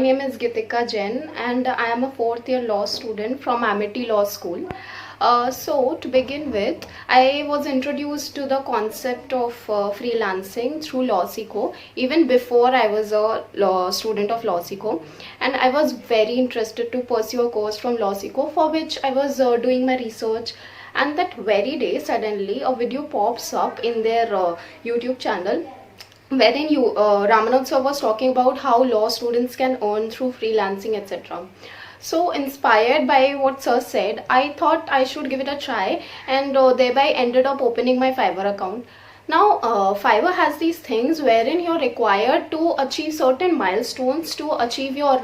name is Gitika Jain and I am a fourth year law student from Amity Law School. So to begin with, I was introduced to the concept of freelancing through LawSikho even before I was a student of LawSikho, and I was very interested to pursue a course from LawSikho for which I was doing my research. And that very day, suddenly a video pops up in their YouTube channel wherein Ramanand sir was talking about how law students can earn through freelancing, etc. So inspired by what sir said, I thought I should give it a try, and thereby ended up opening my Fiverr account. Now, Fiverr has these things wherein you're required to achieve certain milestones to achieve your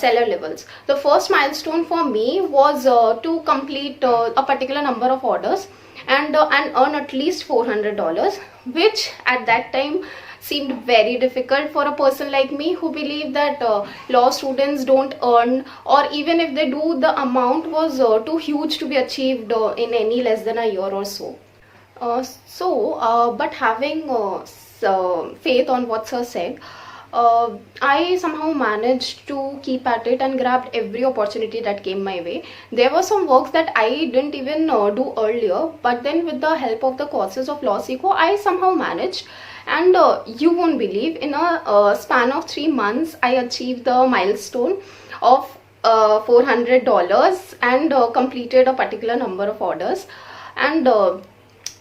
seller levels. The first milestone for me was to complete a particular number of orders and earn at least $400, which at that time seemed very difficult for a person like me who believed that law students don't earn, or even if they do, the amount was too huge to be achieved in any less than a year or so. But having faith on what sir said, I somehow managed to keep at it and grabbed every opportunity that came my way. There were some works that I didn't even do earlier, but then with the help of the courses of LawSikho, I somehow managed. And you won't believe, in a span of 3 months, I achieved the milestone of $400 and completed a particular number of orders. And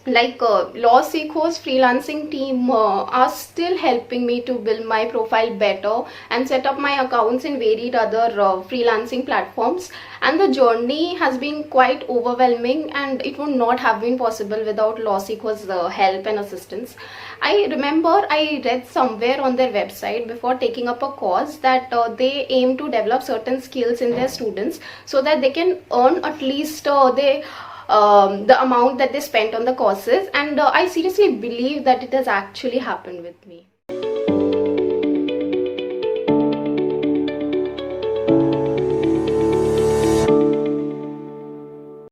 LawSikho's freelancing team are still helping me to build my profile better and set up my accounts in varied other freelancing platforms. And the journey has been quite overwhelming, and it would not have been possible without LawSikho's help and assistance. I remember I read somewhere on their website before taking up a course that they aim to develop certain skills in their students so that they can earn at least the amount that they spent on the courses, and I seriously believe that it has actually happened with me.